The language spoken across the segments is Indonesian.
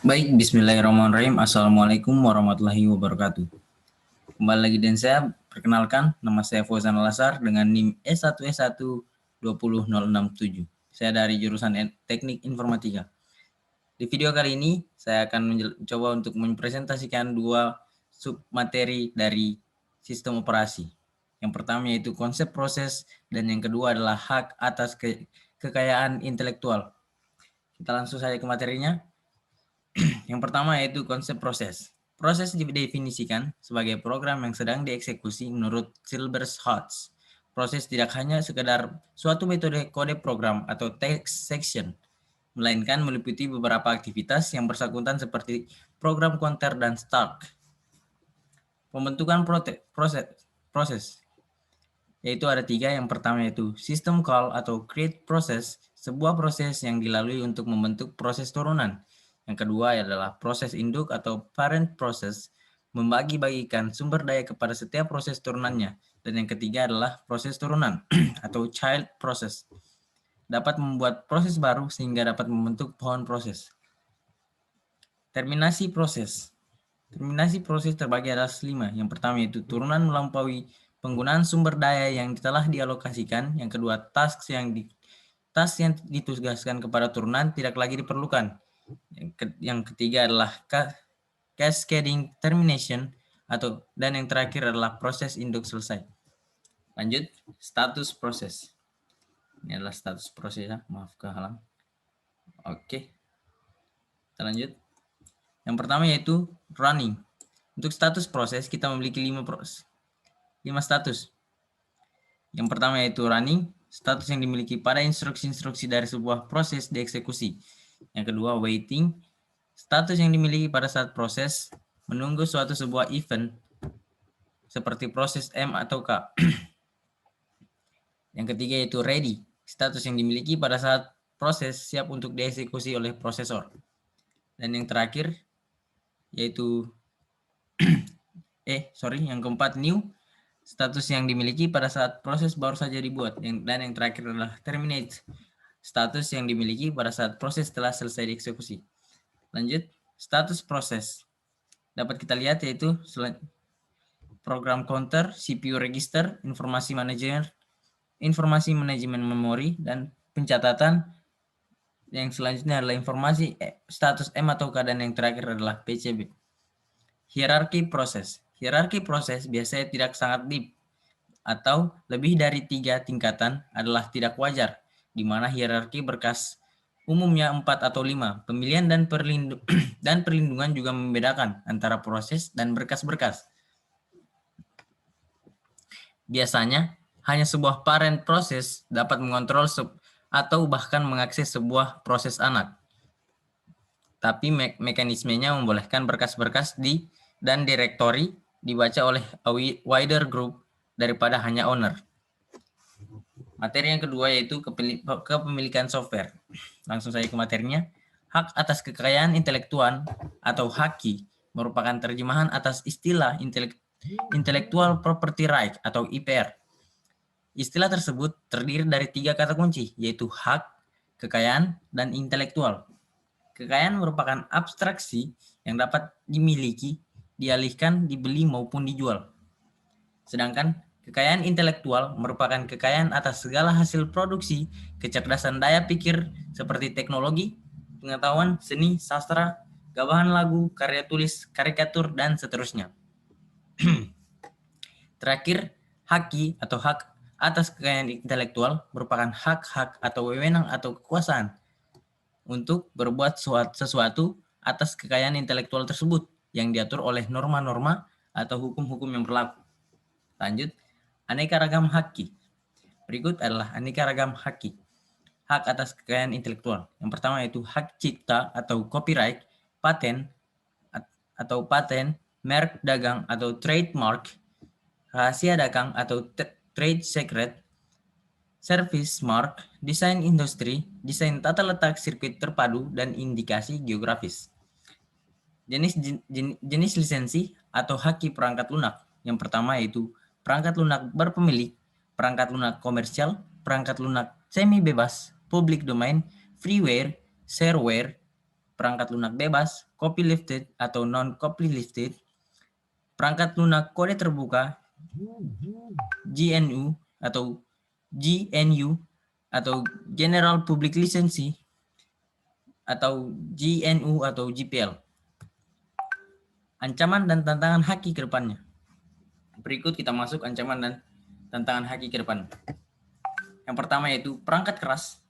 Baik, bismillahirrahmanirrahim. Assalamualaikum warahmatullahi wabarakatuh. Kembali lagi dengan saya, perkenalkan, nama saya Fauzan Al-Azhar dengan NIM S1S1 20067. Saya dari jurusan Teknik Informatika. Di video kali ini, saya akan mencoba untuk mempresentasikan dua submateri dari sistem operasi. Yang pertama yaitu konsep proses, dan yang kedua adalah hak atas kekayaan intelektual. Kita langsung saja ke materinya. Yang pertama yaitu konsep proses. Proses didefinisikan sebagai program yang sedang dieksekusi menurut Silberschatz. Proses tidak hanya sekedar suatu metode kode program atau text section, melainkan meliputi beberapa aktivitas yang bersangkutan seperti program counter dan start. Pembentukan proses yaitu ada tiga. Yang pertama yaitu system call atau create process, sebuah proses yang dilalui untuk membentuk proses turunan. Yang kedua adalah proses induk atau parent process, membagi-bagikan sumber daya kepada setiap proses turunannya. Dan yang ketiga adalah proses turunan atau child process, dapat membuat proses baru sehingga dapat membentuk pohon proses. Terminasi proses. Terminasi proses terbagi atas 5. Yang pertama yaitu turunan melampaui penggunaan sumber daya yang telah dialokasikan. Yang kedua, task yang ditugaskan kepada turunan tidak lagi diperlukan. Yang ketiga adalah cascading termination, dan yang terakhir adalah proses induk selesai. Lanjut, status proses. Ini adalah status proses ya, maaf kehalang. Oke. Kita lanjut. Yang pertama yaitu running. Untuk status proses kita memiliki 5 status. Yang pertama yaitu running, status yang dimiliki pada instruksi-instruksi dari sebuah proses dieksekusi. Yang kedua waiting, status yang dimiliki pada saat proses menunggu suatu sebuah event seperti proses M atau K. Yang ketiga yaitu ready, status yang dimiliki pada saat proses siap untuk dieksekusi oleh prosesor. Dan yang terakhir yaitu yang keempat new, status yang dimiliki pada saat proses baru saja dibuat. Dan yang terakhir adalah terminate, status yang dimiliki pada saat proses telah selesai dieksekusi. Lanjut, status proses dapat kita lihat yaitu program counter, CPU register, informasi manajemen memori, dan pencatatan. Yang selanjutnya adalah informasi status M atau K, dan yang terakhir adalah PCB. Hierarki proses. Hierarki proses biasanya tidak sangat deep atau lebih dari 3 tingkatan adalah tidak wajar, di mana hierarki berkas umumnya 4 atau 5. Pemilihan dan perlindungan juga membedakan antara proses dan berkas-berkas. Biasanya, hanya sebuah parent proses dapat mengontrol atau bahkan mengakses sebuah proses anak. Tapi mekanismenya membolehkan berkas-berkas dan direktori dibaca oleh a wider group daripada hanya owner. Materi yang kedua yaitu kepemilikan software. Langsung saja ke materinya. Hak atas kekayaan intelektual atau HAKI merupakan terjemahan atas istilah Intellectual Property Right atau IPR. Istilah tersebut terdiri dari 3 kata kunci, yaitu hak, kekayaan, dan intelektual. Kekayaan merupakan abstraksi yang dapat dimiliki, dialihkan, dibeli, maupun dijual. Sedangkan kekayaan intelektual merupakan kekayaan atas segala hasil produksi, kecerdasan daya pikir seperti teknologi, pengetahuan, seni, sastra, gabahan lagu, karya tulis, karikatur, dan seterusnya. Terakhir, haki atau hak atas kekayaan intelektual merupakan hak-hak atau wewenang atau kekuasaan untuk berbuat sesuatu atas kekayaan intelektual tersebut yang diatur oleh norma-norma atau hukum-hukum yang berlaku. Lanjut, aneka ragam haki. Berikut adalah aneka ragam haki. Hak atas kekayaan intelektual. Yang pertama yaitu hak cipta atau copyright, paten, merek dagang atau trademark, rahasia dagang atau trade secret, service mark, desain industri, desain tata letak sirkuit terpadu, dan indikasi geografis. Jenis lisensi atau haki perangkat lunak. Yang pertama yaitu perangkat lunak berpemilik, perangkat lunak komersial, perangkat lunak semi bebas, public domain, freeware, shareware, perangkat lunak bebas, copylifted atau non-copylifted, perangkat lunak kode terbuka, GNU atau General Public License atau GNU atau GPL. Ancaman dan tantangan haki ke depannya. Berikut kita masuk ancaman dan tantangan haki ke depan. Yang pertama yaitu perangkat keras,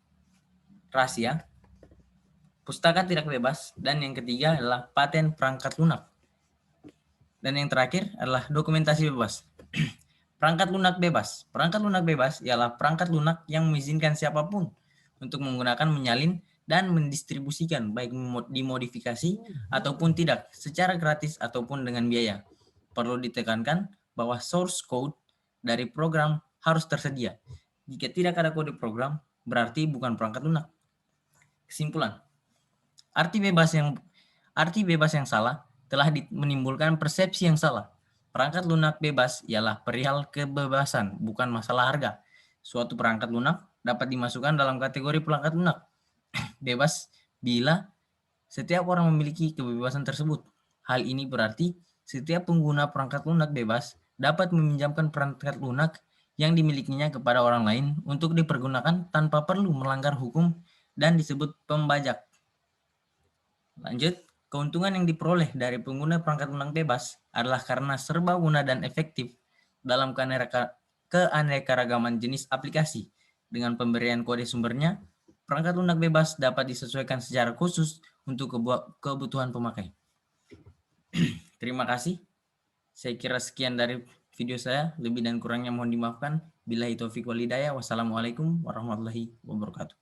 rahasia, pustaka tidak bebas, dan yang ketiga adalah paten perangkat lunak. Dan yang terakhir adalah dokumentasi bebas. Perangkat lunak bebas. Perangkat lunak bebas ialah perangkat lunak yang mengizinkan siapapun untuk menggunakan, menyalin, dan mendistribusikan baik dimodifikasi ataupun tidak secara gratis ataupun dengan biaya. Perlu ditekankan bahwa source code dari program harus tersedia. Jika tidak ada kode program, berarti bukan perangkat lunak. Kesimpulan. Arti bebas yang salah telah menimbulkan persepsi yang salah. Perangkat lunak bebas ialah perihal kebebasan, bukan masalah harga. Suatu perangkat lunak dapat dimasukkan dalam kategori perangkat lunak bebas bila setiap orang memiliki kebebasan tersebut. Hal ini berarti setiap pengguna perangkat lunak bebas dapat meminjamkan perangkat lunak yang dimilikinya kepada orang lain untuk dipergunakan tanpa perlu melanggar hukum dan disebut pembajak. Lanjut, keuntungan yang diperoleh dari pengguna perangkat lunak bebas adalah karena serbaguna dan efektif dalam keanekaragaman jenis aplikasi. Dengan pemberian kode sumbernya, perangkat lunak bebas dapat disesuaikan secara khusus untuk kebutuhan pemakai. Terima kasih. Saya kira sekian dari video saya. Lebih dan kurangnya mohon dimaafkan. Billahi taufiq wal hidayah. Wassalamualaikum warahmatullahi wabarakatuh.